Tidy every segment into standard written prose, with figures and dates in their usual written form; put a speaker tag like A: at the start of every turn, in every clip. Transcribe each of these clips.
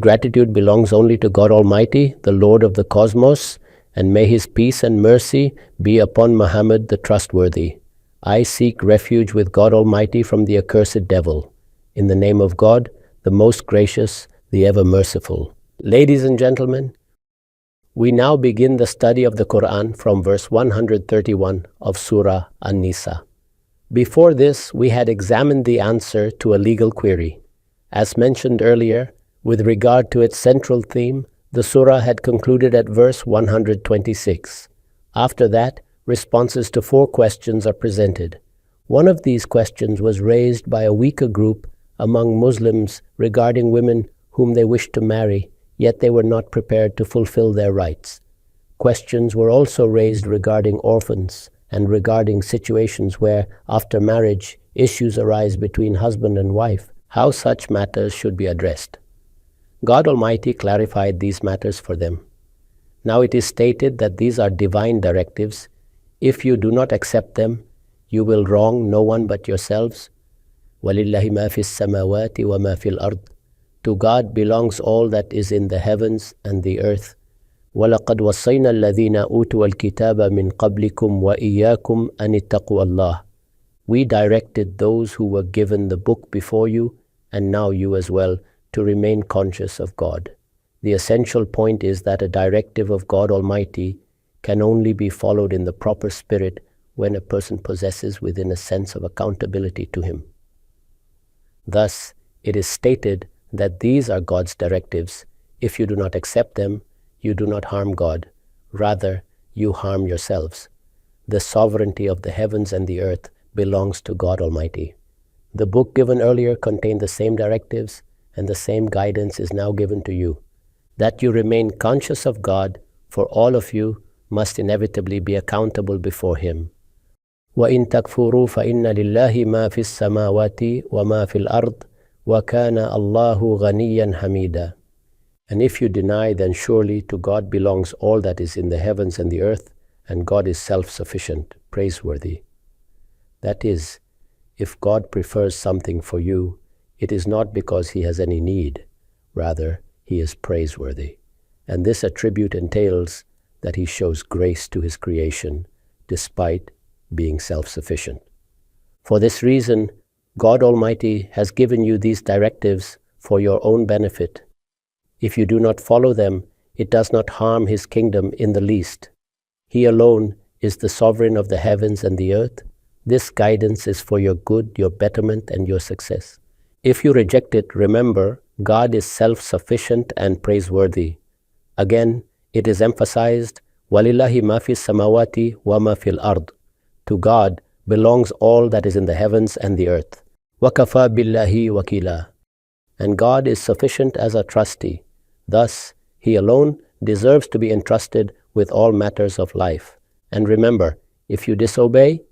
A: Gratitude belongs only to God Almighty, the Lord of the cosmos, and may His peace and mercy be upon Muhammad the trustworthy. I seek refuge with God Almighty from the accursed devil. In the name of God, the most gracious, the ever merciful. Ladies and gentlemen, we now begin the study of the Quran from verse 131 of Surah AL Nisa. Before this, we had examined the answer to a legal query. As mentioned earlier, with regard to its central theme, the surah had concluded at verse 126. After that, responses to 4 questions are presented. One of these questions was raised by a weaker group among Muslims regarding women whom they wished to marry, yet they were not prepared to fulfill their rights. Questions were also raised regarding orphans and regarding situations where, after marriage, issues arise between husband and wife, how such matters should be addressed. God Almighty clarified these matters for them. Now it is stated that these are divine directives. If you do not accept them, you will wrong no one but yourselves. وَلِلَّهِ مَا فِي السَّمَاوَاتِ وَمَا فِي الْأَرْضِ. To God belongs all that is in the heavens and the earth. وَلَقَدْ وَصَّيْنَا الَّذِينَ أُوتُوا الْكِتَابَ مِنْ قَبْلِكُمْ وَإِيَّاكُمْ أَنِ اتَّقُوا اللَّهَ. We directed those who were given the book before you, and now you as well, to remain conscious of God. The essential point is that a directive of God Almighty can only be followed in the proper spirit when a person possesses within a sense of accountability to Him. Thus, it is stated that these are God's directives. If you do not accept them, you do not harm God. Rather, you harm yourselves. The sovereignty of the heavens and the earth belongs to God Almighty. The book given earlier contained the same directives, and the same guidance is now given to you. That you remain conscious of God, for all of you must inevitably be accountable before Him. وَإِن تَكْفُرُوا فَإِنَّ لِلَّهِ مَا فِي السَّمَاوَاتِ وَمَا فِي الْأَرْضِ وَكَانَ اللَّهُ غَنِيًّا حَمِيدًا. And if you deny, then surely to God belongs all that is in the heavens and the earth, and God is self-sufficient, praiseworthy. That is, if God prefers something for you, it is not because He has any need. Rather, He is praiseworthy. And this attribute entails that He shows grace to His creation, despite being self-sufficient. For this reason, God Almighty has given you these directives for your own benefit. If you do not follow them, it does not harm His kingdom in the least. He alone is the sovereign of the heavens and the earth. This guidance is for your good, your betterment, and your success. If you reject it, remember, God is self-sufficient and praiseworthy. Again, it is emphasized, وَلِلَّهِ مَا فِي السَّمَاوَاتِ وَمَا فِي الْأَرْضِ. To God belongs all that is in the heavens and the earth. وَكَفَى بِاللَّهِ وَكِيلًا. And God is sufficient as a trustee. Thus, He alone deserves to be entrusted with all matters of life. And remember, if you disobey,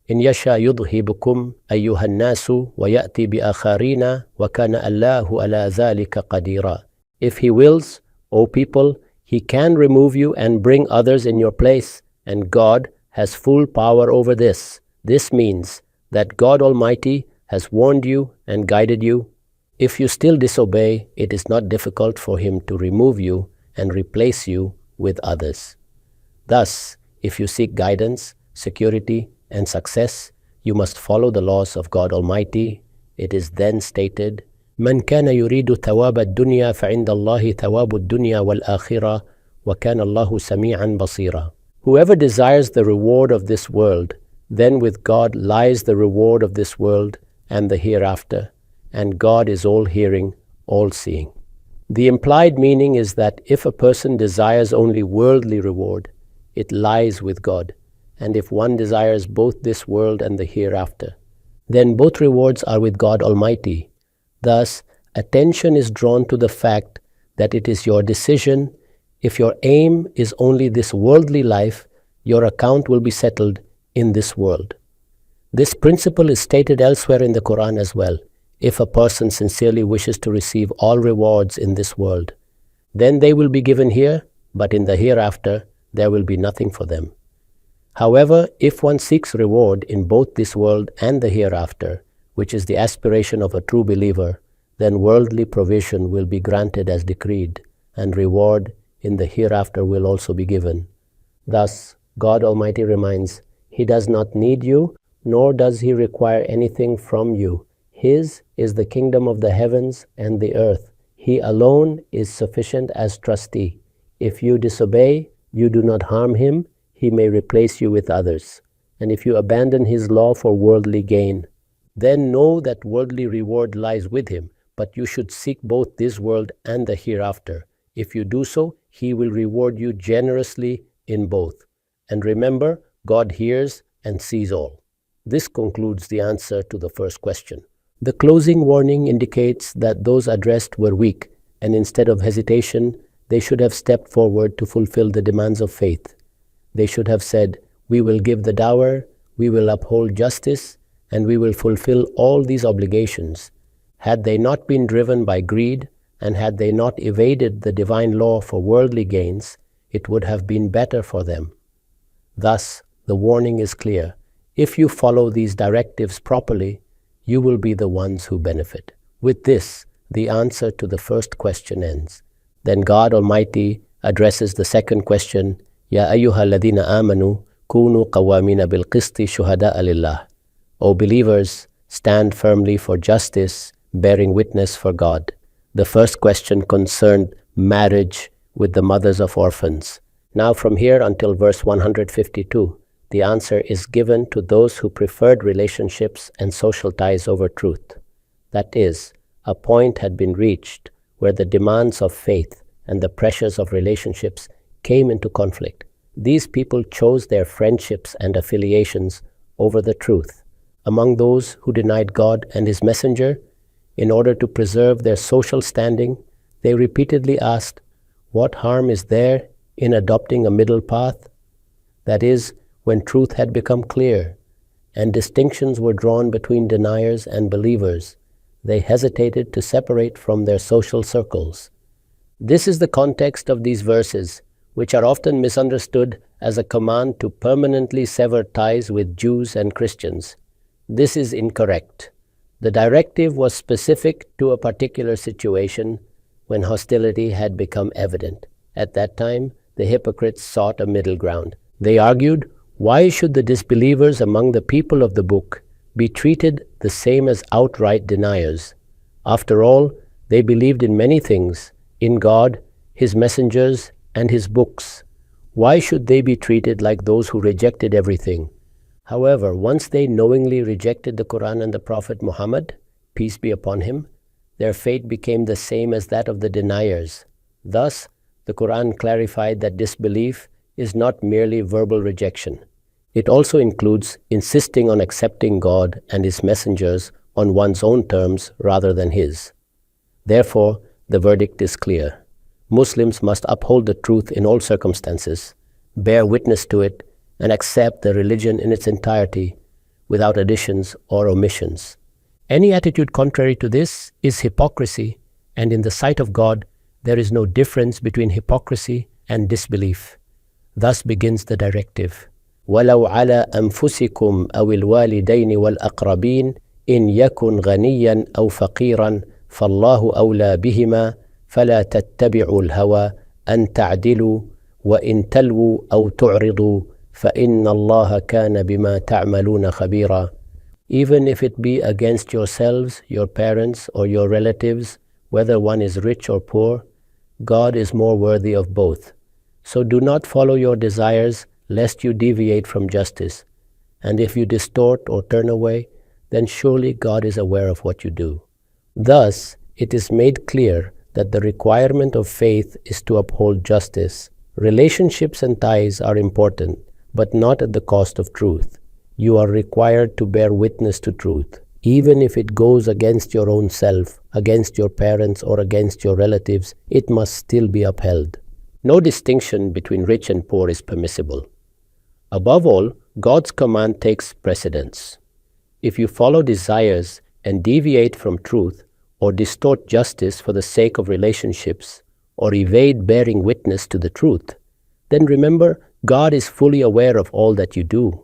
A: إِنْ يَشَاء يُذْهِبْكُمْ أَيُّهَا النَّاسُ وَيَأْتِي بِآخَرِينَ وَكَانَ اللَّهُ عَلَى ذَلِكَ قَدِيرًا. If He wills, O people, He can remove you and bring others in your place, and God has full power over this. This means that God Almighty has warned you and guided you. If you still disobey, it is not difficult for Him to remove you and replace you with others. Thus, if you seek guidance, security, and success, you must follow the laws of God Almighty. It is then stated, مَنْ كَانَ يُرِيدُ ثَوَابَ الدُّنْيَا فَعِنْدَ اللَّهِ ثَوَابُ الدُّنْيَا وَالْآخِرَةِ وَكَانَ اللَّهُ سَمِيعًا بَصِيرًا. Whoever desires the reward of this world, then with God lies the reward of this world and the hereafter, and God is all-hearing, all-seeing. The implied meaning is that if a person desires only worldly reward, it lies with God, and if one desires both this world and the hereafter, then both rewards are with God Almighty. Thus, attention is drawn to the fact that it is your decision. If your aim is only this worldly life, your account will be settled in this world. This principle is stated elsewhere in the Quran as well. If a person sincerely wishes to receive all rewards in this world, then they will be given here, but in the hereafter, there will be nothing for them. However, if one seeks reward in both this world and the hereafter, which is the aspiration of a true believer, then worldly provision will be granted as decreed, and reward in the hereafter will also be given. Thus, God Almighty reminds, He does not need you, nor does He require anything from you. His is the kingdom of the heavens and the earth. He alone is sufficient as trustee. If you disobey, you do not harm Him, He may replace you with others. And if you abandon His law for worldly gain, then know that worldly reward lies with Him, but you should seek both this world and the hereafter. If you do so, He will reward you generously in both. And remember, God hears and sees all. This concludes the answer to the first question. The closing warning indicates that those addressed were weak, and instead of hesitation, they should have stepped forward to fulfill the demands of faith. They should have said, "We will give the dower, we will uphold justice, and we will fulfill all these obligations." Had they not been driven by greed, and had they not evaded the divine law for worldly gains, it would have been better for them. Thus, the warning is clear. If you follow these directives properly, you will be the ones who benefit. With this, the answer to the first question ends. Then God Almighty addresses the second question, Ya ayyuha alladhina amanu, kunu qawamina bil qisti shuhada'a lillah. O believers, stand firmly for justice, bearing witness for God. The first question concerned marriage with the mothers of orphans. Now from here until verse 152, the answer is given to those who preferred relationships and social ties over truth. That is, a point had been reached where the demands of faith and the pressures of relationships came into conflict. These people chose their friendships and affiliations over the truth. Among those who denied God and His messenger, in order to preserve their social standing, they repeatedly asked, what harm is there in adopting a middle path? That is, when truth had become clear and distinctions were drawn between deniers and believers, they hesitated to separate from their social circles. This is the context of these verses, which are often misunderstood as a command to permanently sever ties with Jews and Christians. This is incorrect. The directive was specific to a particular situation when hostility had become evident. At that time, the hypocrites sought a middle ground. They argued, why should the disbelievers among the people of the book be treated the same as outright deniers? After all, they believed in many things, in God, His messengers, and His books. Why should they be treated like those who rejected everything? However, once they knowingly rejected the Quran and the Prophet Muhammad, peace be upon him, their fate became the same as that of the deniers. Thus, the Quran clarified that disbelief is not merely verbal rejection. It also includes insisting on accepting God and His messengers on one's own terms rather than His. Therefore, the verdict is clear. Muslims must uphold the truth in all circumstances, bear witness to it, and accept the religion in its entirety without additions or omissions. Any attitude contrary to this is hypocrisy, and in the sight of God, there is no difference between hypocrisy and disbelief. Thus begins the directive. وَلَوْ عَلَى أَنفُسِكُمْ أَوِ الْوَالِدَيْنِ وَالْأَقْرَبِينَ إِنْ يَكُنْ غَنِيًّا أَوْ فَقِيرًا فَاللَّهُ أَوْلَى بِهِمَا فَلَا تَتَّبِعُوا الْهَوَى أَنْ تَعْدِلُوا وَإِنْ تَلْوُوا أَوْ تُعْرِضُوا فَإِنَّ اللَّهَ كَانَ بِمَا تَعْمَلُونَ خَبِيرًا. Even if it be against yourselves, your parents, or your relatives, whether one is rich or poor, God is more worthy of both. So do not follow your desires, lest you deviate from justice. And if you distort or turn away, then surely God is aware of what you do. Thus, it is made clear that the requirement of faith is to uphold justice. Relationships and ties are important, but not at the cost of truth. You are required to bear witness to truth. Even if it goes against your own self, against your parents, or against your relatives, it must still be upheld. No distinction between rich and poor is permissible. Above all, God's command takes precedence. If you follow desires and deviate from truth, or distort justice for the sake of relationships, or evade bearing witness to the truth, then remember, God is fully aware of all that you do.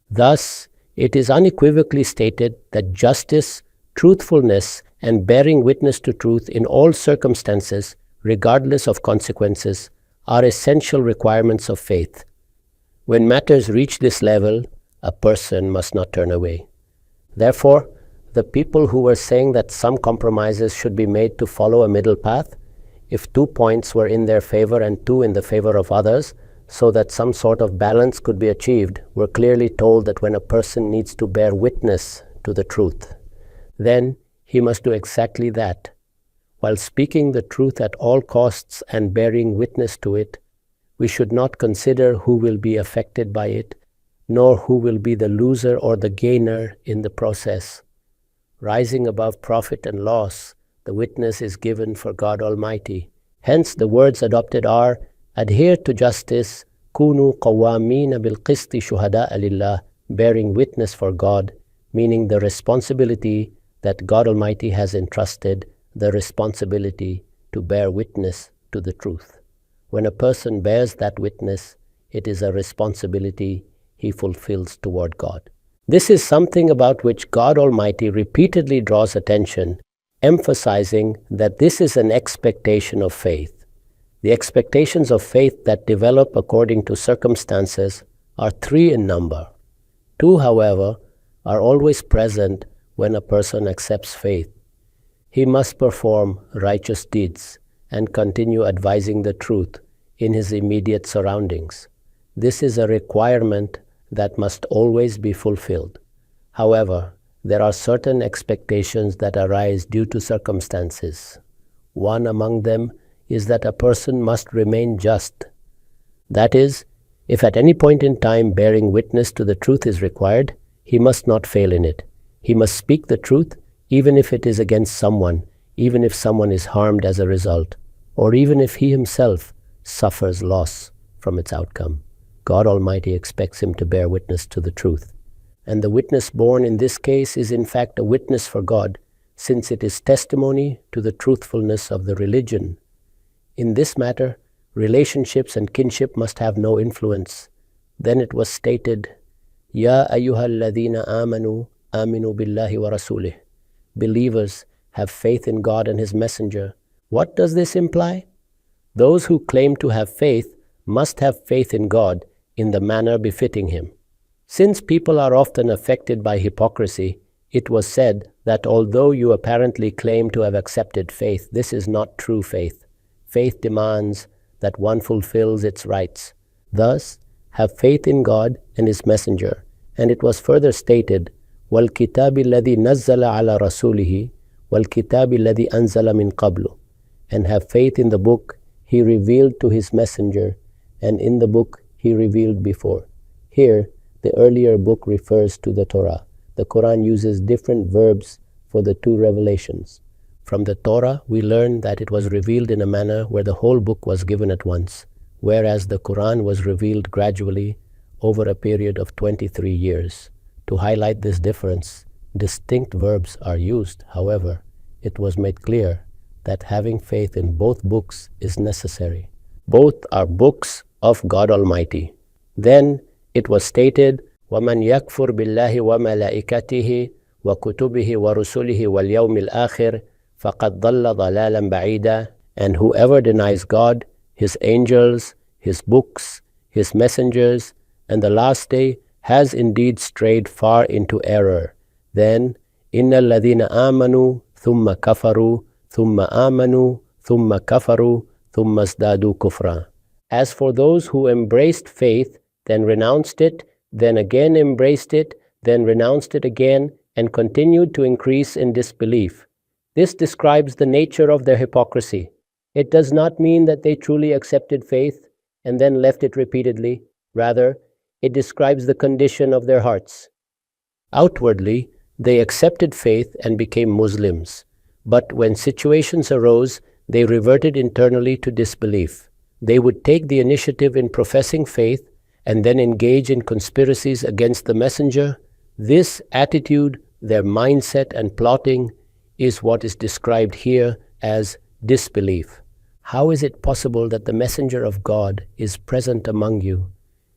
A: Thus, it is unequivocally stated that justice, truthfulness, and bearing witness to truth in all circumstances, regardless of consequences, are essential requirements of faith. When matters reach this level, a person must not turn away. Therefore, the people who were saying that some compromises should be made to follow a middle path, if 2 points were in their favor and 2 in the favor of others, so that some sort of balance could be achieved, were clearly told that when a person needs to bear witness to the truth, then he must do exactly that. While speaking the truth at all costs and bearing witness to it, we should not consider who will be affected by it, nor who will be the loser or the gainer in the process. Rising above profit and loss, the witness is given for God Almighty. Hence the words adopted are, adhere to justice, kunu qawwamina bil qisti shuhada'a lillah, bearing witness for God, meaning the responsibility that God Almighty has entrusted, the responsibility to bear witness to the truth. When a person bears that witness, it is a responsibility he fulfills toward God. This is something about which God Almighty repeatedly draws attention, emphasizing that this is an expectation of faith. The expectations of faith that develop according to circumstances are 3 in number. 2, however, are always present when a person accepts faith. He must perform righteous deeds and continue advising the truth in his immediate surroundings. This is a requirement that must always be fulfilled. However, there are certain expectations that arise due to circumstances. One among them is that a person must remain just. That is, if at any point in time bearing witness to the truth is required, he must not fail in it. He must speak the truth even if it is against someone, even if someone is harmed as a result, or even if he himself suffers loss from its outcome. God Almighty expects him to bear witness to the truth. And the witness borne in this case is in fact a witness for God, since it is testimony to the truthfulness of the religion. In this matter, relationships and kinship must have no influence. Then it was stated, Ya ayyuhal ladhina amanu, aminu billahi wa rasulih. Believers, have faith in God and His Messenger. What does this imply? Those who claim to have faith must have faith in God in the manner befitting Him. Since people are often affected by hypocrisy, it was said that although you apparently claim to have accepted faith, this is not true faith. Faith demands that one fulfills its rights. Thus, have faith in God and His Messenger. And it was further stated, وَالْكِتَابِ الَّذِي نَزَّلَ عَلَى رَسُولِهِ وَالْكِتَابِ الَّذِي أَنزَلَ مِنْ قَبْلُ. And have faith in the book He revealed to His Messenger, and in the book He revealed before. Here, the earlier book refers to the Torah. The Quran uses different verbs for the 2 revelations. From the Torah, we learn that it was revealed in a manner where the whole book was given at once, whereas the Quran was revealed gradually over a period of 23 years. To highlight this difference, distinct verbs are used. However, it was made clear that having faith in both books is necessary. Both are books of God Almighty. Then it was stated, وَمَنْ يَكْفُرْ بِاللَّهِ وَمَلَائِكَتِهِ وَكُتُبِهِ وَرُسُلِهِ وَالْيَوْمِ الْآخِرِ فَقَدْ ضَلَّ ضَلَالًا بَعِيدًا. And whoever denies God, His angels, His books, His messengers, and the last day has indeed strayed far into error. Then, إِنَّ الَّذِينَ آمَنُوا ثُمَّ كَفَرُوا ثُمَّ آمَنُوا ثُمَّ كَفَرُوا ثُمَّ ازْدَادُوا كُفْرًا. As for those who embraced faith, then renounced it, then again embraced it, then renounced it again, and continued to increase in disbelief. This describes the nature of their hypocrisy. It does not mean that they truly accepted faith and then left it repeatedly. Rather, it describes the condition of their hearts. Outwardly, they accepted faith and became Muslims. But when situations arose, they reverted internally to disbelief. They would take the initiative in professing faith and then engage in conspiracies against the Messenger. This attitude, their mindset and plotting, is what is described here as disbelief. How is it possible that the Messenger of God is present among you?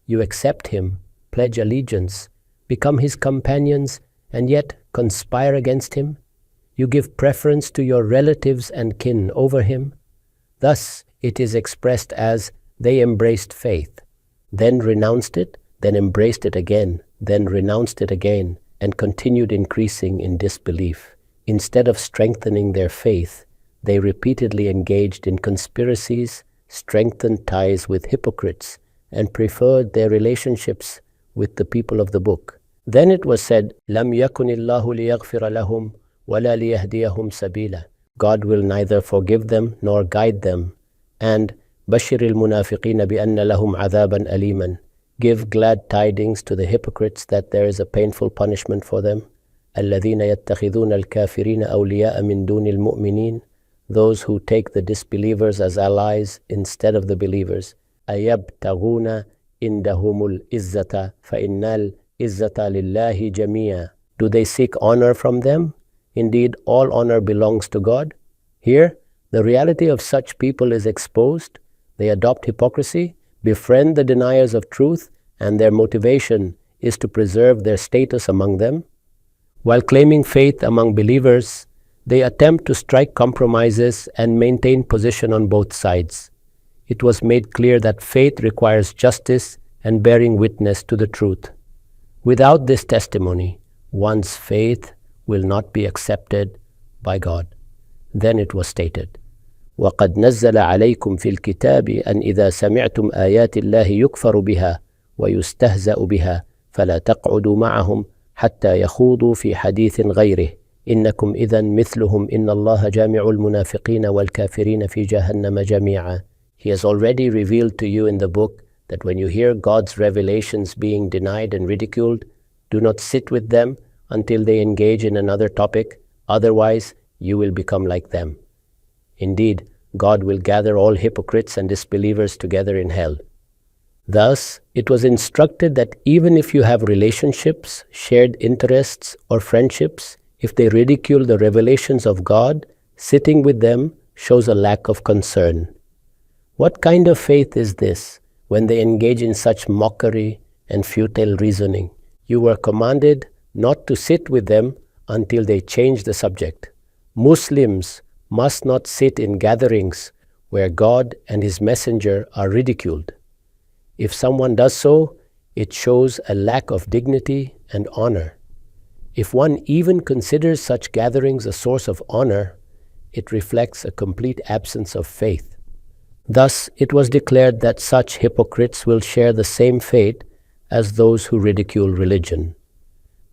A: You accept Him, pledge allegiance, become His companions, and yet conspire against Him? You give preference to your relatives and kin over him. Thus, it is expressed as they embraced faith, then renounced it, then embraced it again, then renounced it again, and continued increasing in disbelief. Instead of strengthening their faith, they repeatedly engaged in conspiracies, strengthened ties with hypocrites, and preferred their relationships with the people of the book. Then it was said, لَمْ يَكُنِ اللَّهُ لِيَغْفِرَ لَهُمْ وَلَا لِيَهْدِيَهُمْ سَبِيلًا. God will neither forgive them nor guide them. And بَشِّرِ الْمُنَافِقِينَ بِأَنَّ لَهُمْ عَذَابًا أَلِيمًا. Give glad tidings to the hypocrites that there is a painful punishment for them. الَّذِينَ يَتَّخِذُونَ الْكَافِرِينَ أَوْلِيَاءَ مِن دُونِ الْمُؤْمِنِينَ. Those who take the disbelievers as allies instead of the believers. أَيَبْتَغُونَ إِنْدَهُمُ الْإِزَّةَ فَإِنَّ الْإِزَّةَ لِلَّهِ جَمِيعًا. Do they seek honor from them? Indeed, all honor belongs to God. Here, the reality of such people is exposed. They adopt hypocrisy, befriend the deniers of truth, and their motivation is to preserve their status among them. While claiming faith among believers, they attempt to strike compromises and maintain position on both sides. It was made clear that faith requires justice and bearing witness to the truth. Without this testimony, one's faith will not be accepted by God. Then it was stated, وَقَدْ نَزَّلَ عَلَيْكُمْ فِي الْكِتَابِ أَنْ إِذَا سَمِعْتُمْ آيَاتِ اللَّهِ يُكْفَرُ بِهَا وَيُسْتَهْزَأُ بِهَا فَلَا تَقْعُدُوا مَعَهُمْ حَتَّى يَخُوضُوا فِي حَدِيثٍ غَيْرِهِ إِنَّكُمْ إِذًا مِثْلُهُمْ إِنَّ اللَّهَ جَامِعُ الْمُنَافِقِينَ وَالْكَافِرِينَ فِي جَهَنَّمَ جَمِيعًا. He has already revealed to you in the book that when you hear God's revelations being denied and ridiculed, do not sit with them until they engage in another topic, otherwise you will become like them. Indeed, God will gather all hypocrites and disbelievers together in hell. Thus, it was instructed that even if you have relationships, shared interests, or friendships, if they ridicule the revelations of God, sitting with them shows a lack of concern. What kind of faith is this when they engage in such mockery and futile reasoning? You were commanded not to sit with them until they change the subject. Muslims must not sit in gatherings where God and His Messenger are ridiculed. If someone does so, it shows a lack of dignity and honor. If one even considers such gatherings a source of honor, it reflects a complete absence of faith. Thus, it was declared that such hypocrites will share the same fate as those who ridicule religion.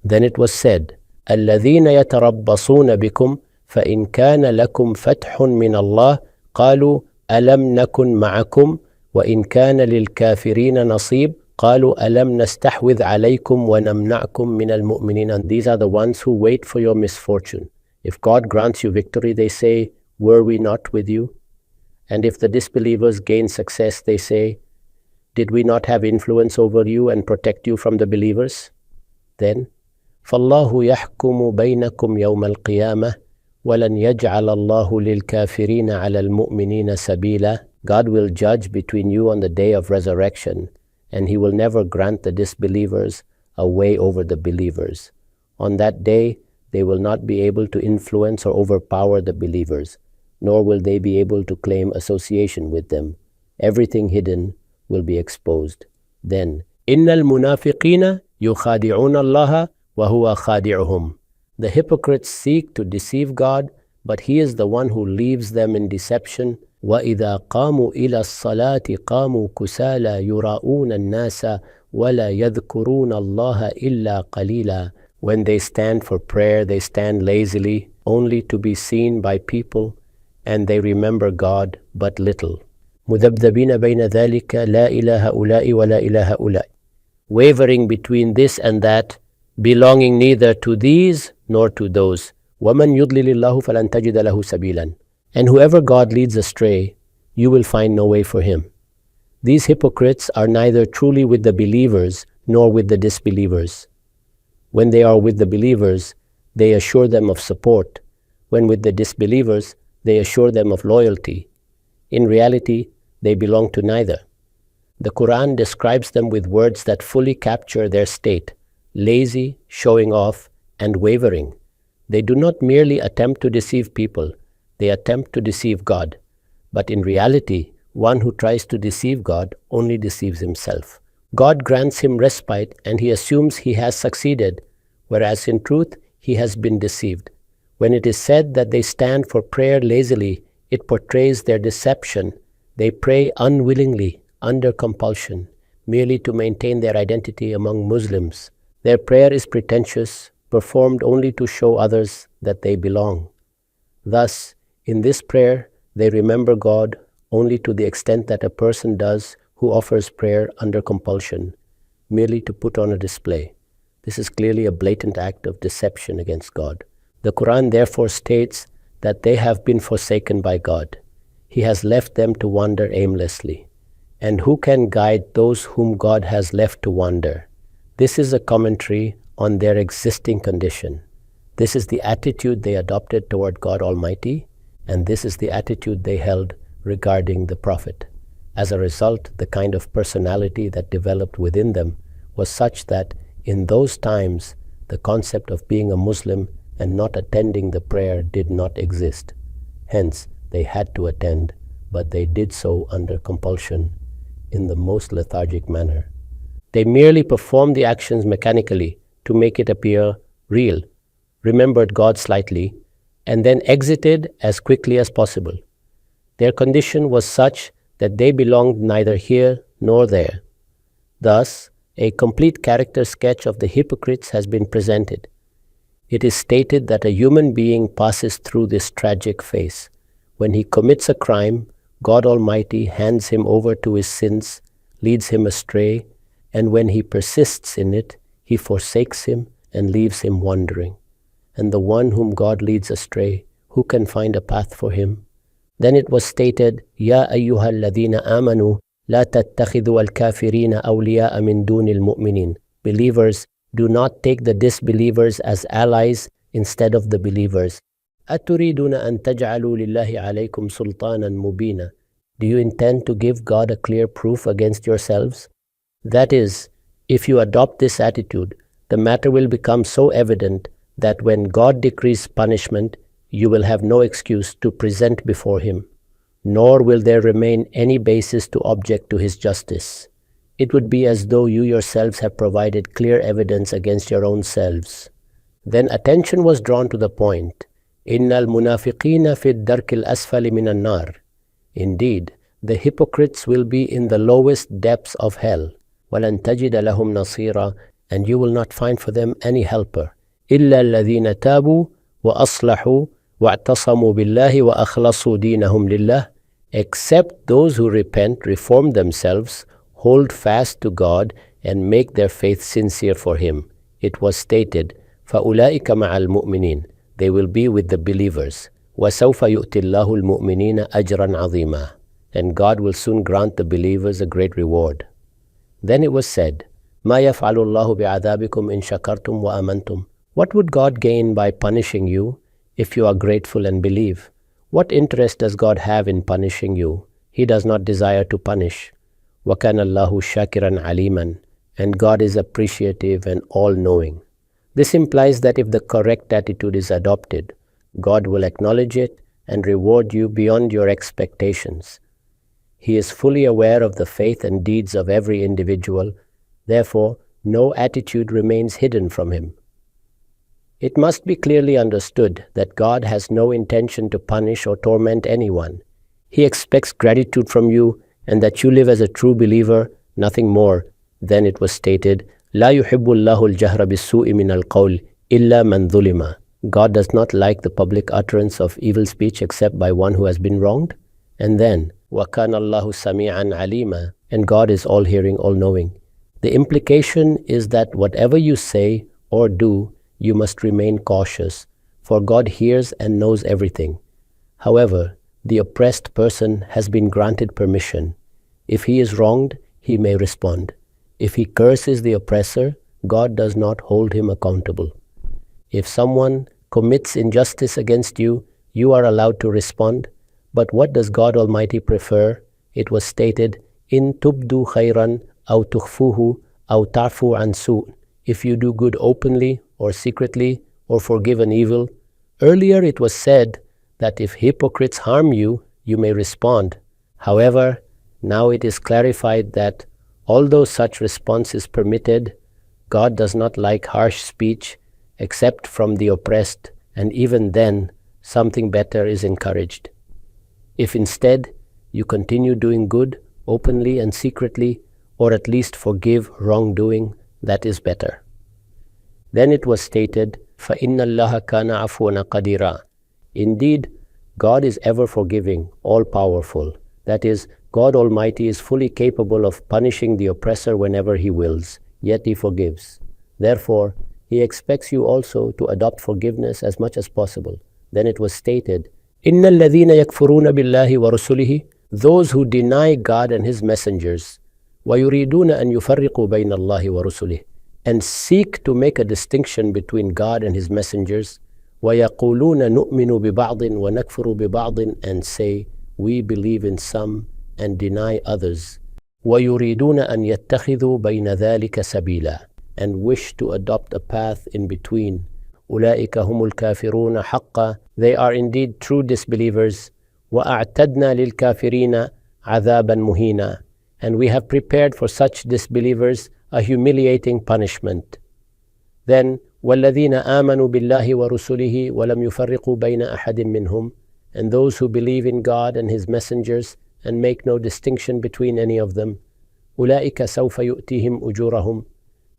A: Then it was said, الَّذِينَ يَتَرَبَّصُونَ بِكُمْ فَإِنْ كَانَ لَكُمْ فَتْحٌ مِّنَ اللَّهِ قَالُوا أَلَمْ نَكُنْ مَعَكُمْ وَإِنْ كَانَ لِلْكَافِرِينَ نَصِيبٌ قَالُوا أَلَمْ نَسْتَحْوِذْ عَلَيْكُمْ وَنَمْنَعْكُمْ مِنَ الْمُؤْمِنِينَ. And these are the ones who wait for your misfortune. If God grants you victory, they say, were we not with you? And if the disbelievers gain success, they say, did we not have influence over you and protect you from the believers? Then, فَاللَّهُ يَحْكُمُ بَيْنَكُمْ يَوْمَ الْقِيَامَةِ وَلَنْ يَجْعَلَ اللَّهُ لِلْكَافِرِينَ عَلَى الْمُؤْمِنِينَ سَبِيلًا. God will judge between you on the day of resurrection, and He will never grant the disbelievers a way over the believers. On that day, they will not be able to influence or overpower the believers, nor will they be able to claim association with them. Everything hidden will be exposed. Then, إِنَّ الْمُنَافِقِينَ يُخَادِعُونَ اللَّهَ وَهُوَ خَادِعُهُمْ. The hypocrites seek to deceive God, but He is the one who leaves them in deception. وَإِذَا قَامُوا إِلَى الصَّلَاةِ قَامُوا كُسَالَى يُرَاءُونَ النَّاسَ وَلَا يَذْكُرُونَ اللَّهَ إِلَّا قَلِيلًا. When they stand for prayer, they stand lazily, only to be seen by people, and they remember God but little. مُذَبْذَبِينَ بَيْنَ ذَلِكَ لَا إِلَى هَؤُلَاءِ وَلَا إِلَى هَؤُلَاءِ. Wavering between this and that, belonging neither to these nor to those. وَمَنْ يُضْلِلِ اللَّهُ فَلَنْ تَجِدَ لَهُ سَبِيلًا. And whoever God leads astray, you will find no way for him. These hypocrites are neither truly with the believers nor with the disbelievers. When they are with the believers, they assure them of support. When with the disbelievers, they assure them of loyalty. In reality, they belong to neither. The Quran describes them with words that fully capture their state: lazy, showing off, and wavering. They do not merely attempt to deceive people, they attempt to deceive God. But in reality, one who tries to deceive God only deceives himself. God grants him respite and he assumes he has succeeded, whereas in truth he has been deceived. When it is said that they stand for prayer lazily, it portrays their deception. They pray unwillingly, under compulsion, merely to maintain their identity among Muslims. Their prayer is pretentious, performed only to show others that they belong. Thus, in this prayer, they remember God only to the extent that a person does who offers prayer under compulsion, merely to put on a display. This is clearly a blatant act of deception against God. The Quran therefore states that they have been forsaken by God. He has left them to wander aimlessly. And who can guide those whom God has left to wander? This is a commentary on their existing condition. This is the attitude they adopted toward God Almighty, and this is the attitude they held regarding the Prophet. As a result, the kind of personality that developed within them was such that in those times, the concept of being a Muslim and not attending the prayer did not exist. Hence, they had to attend, but they did so under compulsion in the most lethargic manner. They merely performed the actions mechanically to make it appear real, remembered God slightly, and then exited as quickly as possible. Their condition was such that they belonged neither here nor there. Thus, a complete character sketch of the hypocrites has been presented. It is stated that a human being passes through this tragic phase. When he commits a crime, God Almighty hands him over to his sins, leads him astray, and when he persists in it, he forsakes him and leaves him wandering. And the one whom God leads astray, who can find a path for him? Then it was stated, Ya ayyuha alladhina amanu, la tattakhidhu al-kafirina awliya'a min dunil mu'minin. Believers, do not take the disbelievers as allies instead of the believers. أَتُرِيدُونَ أَن تَجْعَلُوا لِلَّهِ عَلَيْكُمْ سُلْطَانًا مُبِينًا. Do you intend to give God a clear proof against yourselves? That is, if you adopt this attitude, the matter will become so evident that when God decrees punishment, you will have no excuse to present before him, nor will there remain any basis to object to his justice. It would be as though you yourselves have provided clear evidence against your own selves. Then attention was drawn to the point, إِنَّ الْمُنَافِقِينَ فِي الدَّرْكِ الْأَسْفَلِ مِنَ النَّارِ. Indeed, the hypocrites will be in the lowest depths of hell. وَلَن تَجِدَ لَهُمْ نَصِيرًا. And you will not find for them any helper. إِلَّا الَّذِينَ تَابُوا وَأَصْلَحُوا وَاعْتَصَمُوا بِاللَّهِ وَأَخْلَصُوا دِينَهُمْ لِلَّهِ. Except those who repent, reform themselves, hold fast to God, and make their faith sincere for Him. It was stated, فَأُولَٰئِكَ مَعَ الْمُؤْمِنِينَ. They will be with the believers. وَسَوْفَ يُؤْتِ اللَّهُ الْمُؤْمِنِينَ أَجْرًا عَظِيمًا. And God will soon grant the believers a great reward. Then it was said, مَا يَفْعَلُ اللَّهُ بِعَذَابِكُمْ إِن شَكَرْتُمْ وَآمَنْتُمْ. What would God gain by punishing you if you are grateful and believe? What interest does God have in punishing you? He does not desire to punish. وَكَانَ اللَّهُ شَاكِرًا عَلِيمًا. And God is appreciative and all-knowing. This implies that if the correct attitude is adopted, God will acknowledge it and reward you beyond your expectations. He is fully aware of the faith and deeds of every individual. Therefore, no attitude remains hidden from Him. It must be clearly understood that God has no intention to punish or torment anyone. He expects gratitude from you and that you live as a true believer, nothing more. Then it was stated, لا يحب الله الجهر بالسوء من القول إلا من ظلم. God does not like the public utterance of evil speech except by one who has been wronged. And then, وَكَانَ اللَّهُ سَمِيعًا عَلِيمًا. And God is all-hearing, all-knowing. The implication is that whatever you say or do, you must remain cautious, for God hears and knows everything. However, the oppressed person has been granted permission. If he is wronged, he may respond. If he curses the oppressor, God does not hold him accountable. If someone commits injustice against you, you are allowed to respond. But what does God Almighty prefer? It was stated, إِن تُبْدُوا خَيْرًا أَوْ تُخْفُوهُ أَوْ تَعْفُوا عَنْ سُوءٍ. If you do good openly or secretly, or forgive an evil? Earlier it was said that if hypocrites harm you, you may respond. However, now it is clarified that although such response is permitted, God does not like harsh speech except from the oppressed, and even then, something better is encouraged. If instead you continue doing good openly and secretly, or at least forgive wrongdoing, that is better. Then it was stated, فَإِنَّ اللَّهَ كَانَ عَفْوًا قَدِيرًا. Indeed, God is ever forgiving, all-powerful. That is, God Almighty is fully capable of punishing the oppressor whenever He wills, yet He forgives. Therefore, He expects you also to adopt forgiveness as much as possible. Then it was stated, إِنَّ الَّذِينَ يَكْفُرُونَ بِاللَّهِ وَرُسُلِهِ. Those who deny God and His messengers, وَيُرِيدُونَ أَن يُفَرِّقُوا بَيْنَ اللَّهِ وَرُسُلِهِ, and seek to make a distinction between God and His messengers, وَيَقُولُونَ نُؤْمِنُ بِبَعْضٍ وَنَكْفُرُ بِبَعْضٍ, and say, we believe in some and deny others, وَيُرِيدُونَ أَن يَتَّخِذُوا بَيْنَ ذَلِكَ سَبِيلًا, and wish to adopt a path in between. أُولَئِكَ هُمُ الْكَافِرُونَ حَقًّا. They are indeed true disbelievers. وَأَعْتَدْنَا لِلْكَافِرِينَ عَذَابًا مُهِينًا. And we have prepared for such disbelievers a humiliating punishment. Then, وَالَّذِينَ آمَنُوا بِاللَّهِ وَرُسُلِهِ وَلَمْ يُفَرِّقُوا بَيْنَ أَحَدٍ مِّنْهُمْ. And those who believe in God and His messengers and make no distinction between any of them. أُولَئِكَ سَوْفَ يُؤْتِيهِمْ أُجُورَهُمْ.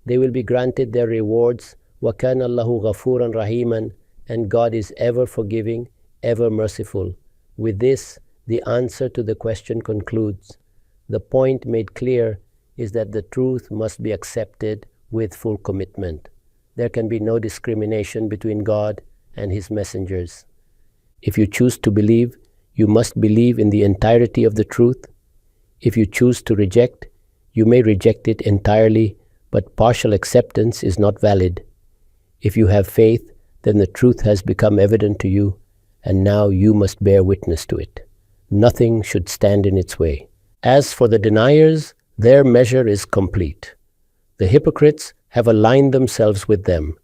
A: They will be granted their rewards. وَكَانَ اللَّهُ غَفُورًا رَحِيمًا. And God is ever forgiving, ever merciful. With this, the answer to the question concludes. The point made clear is that the truth must be accepted with full commitment. There can be no discrimination between God and His messengers. If you choose to believe, you must believe in the entirety of the truth. If you choose to reject, you may reject it entirely, but partial acceptance is not valid. If you have faith, then the truth has become evident to you, and now you must bear witness to it. Nothing should stand in its way. As for the deniers, their measure is complete. The hypocrites have aligned themselves with them.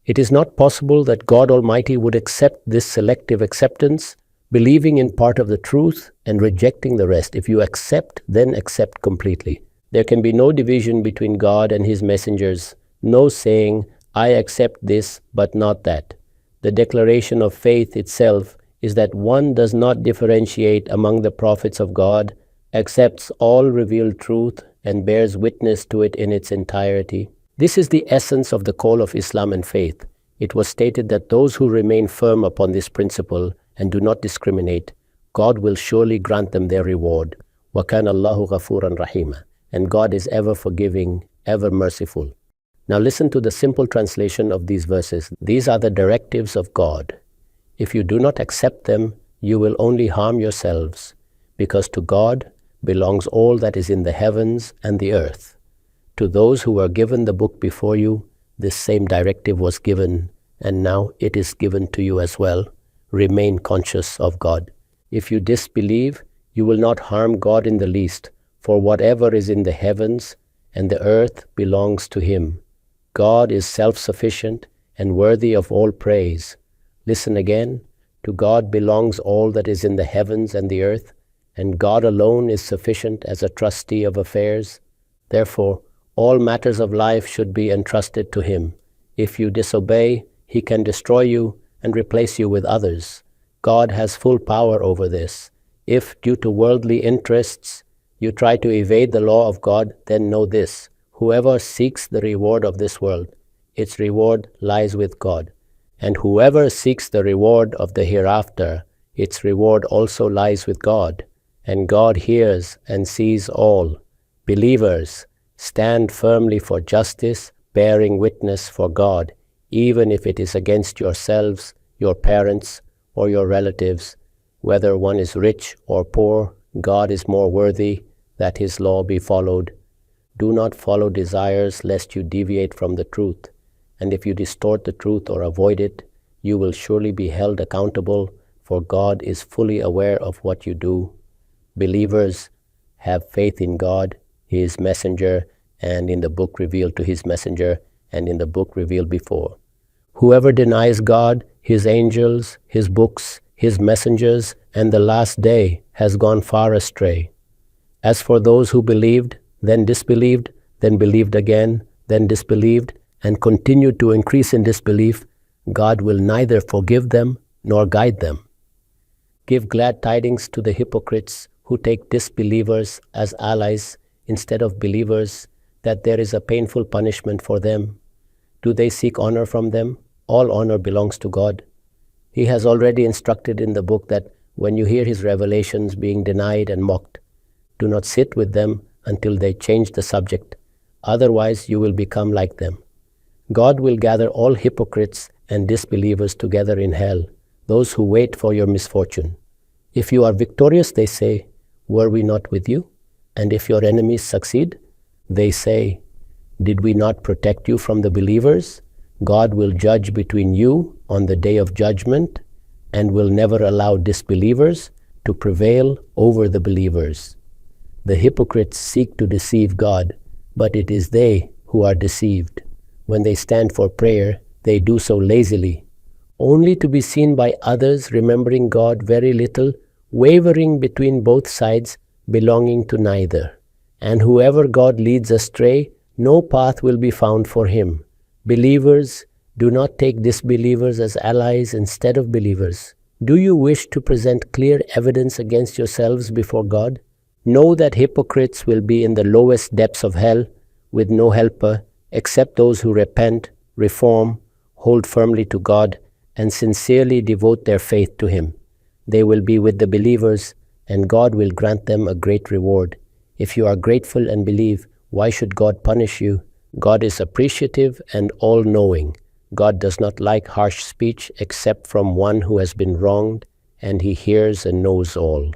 A: It is not possible that God Almighty would accept this selective acceptance, believing in part of the truth and rejecting the rest. If you accept, then accept completely. There can be no division between God and His messengers, no saying, I accept this but not that. The declaration of faith itself is that one does not differentiate among the prophets of God, accepts all revealed truth and bears witness to it in its entirety. This is the essence of the call of Islam and faith. It was stated that those who remain firm upon this principle and do not discriminate, God will surely grant them their reward. وَكَانَ اللَّهُ غَفُورًا رَحِيمًا. And God is ever forgiving, ever merciful. Now listen to the simple translation of these verses. These are the directives of God. If you do not accept them, you will only harm yourselves, because to God belongs all that is in the heavens and the earth. To those who were given the book before you, this same directive was given, and now it is given to you as well. Remain conscious of God. If you disbelieve, you will not harm God in the least, for whatever is in the heavens and the earth belongs to Him. God is self-sufficient and worthy of all praise. Listen again. To God belongs all that is in the heavens and the earth, and God alone is sufficient as a trustee of affairs. Therefore, all matters of life should be entrusted to Him. If you disobey, He can destroy you and replace you with others. God has full power over this. If, due to worldly interests, you try to evade the law of God, then know this: whoever seeks the reward of this world, its reward lies with God. And whoever seeks the reward of the hereafter, its reward also lies with God. And God hears and sees all. Believers, stand firmly for justice, bearing witness for God, even if it is against yourselves, your parents, or your relatives. Whether one is rich or poor, God is more worthy that His law be followed. Do not follow desires lest you deviate from the truth. And if you distort the truth or avoid it, you will surely be held accountable, for God is fully aware of what you do. Believers, have faith in God, His messenger, and in the book revealed to His messenger, and in the book revealed before. Whoever denies God, His angels, His books, His messengers, and the last day has gone far astray. As for those who believed, then disbelieved, then believed again, then disbelieved, and continued to increase in disbelief, God will neither forgive them nor guide them. Give glad tidings to the hypocrites who take disbelievers as allies instead of believers, that there is a painful punishment for them. Do they seek honor from them? All honor belongs to God. He has already instructed in the book that when you hear His revelations being denied and mocked, do not sit with them until they change the subject. Otherwise, you will become like them. God will gather all hypocrites and disbelievers together in hell, those who wait for your misfortune. If you are victorious, they say, were we not with you? And if your enemies succeed, they say, did we not protect you from the believers? God will judge between you on the day of judgment and will never allow disbelievers to prevail over the believers. The hypocrites seek to deceive God, but it is they who are deceived. When they stand for prayer, they do so lazily, only to be seen by others remembering God very little, wavering between both sides, belonging to neither. And whoever God leads astray, no path will be found for him. Believers, do not take disbelievers as allies instead of believers. Do you wish to present clear evidence against yourselves before God? Know that hypocrites will be in the lowest depths of hell, with no helper, except those who repent, reform, hold firmly to God, and sincerely devote their faith to Him. They will be with the believers, and God will grant them a great reward. If you are grateful and believe, why should God punish you? God is appreciative and all-knowing. God does not like harsh speech except from one who has been wronged, and He hears and knows all.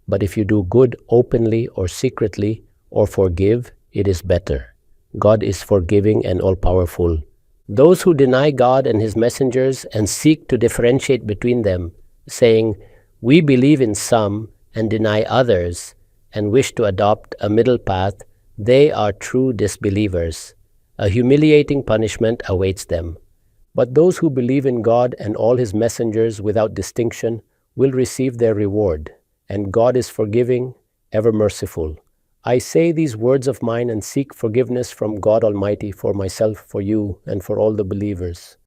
A: But if you do good openly or secretly, or forgive, it is better. God is forgiving and all-powerful. Those who deny God and His messengers and seek to differentiate between them, saying, we believe in some and deny others, and wish to adopt a middle path, they are true disbelievers. A humiliating punishment awaits them. But those who believe in God and all His messengers without distinction will receive their reward, and God is forgiving, ever merciful. I say these words of mine and seek forgiveness from God Almighty for myself, for you, and for all the believers.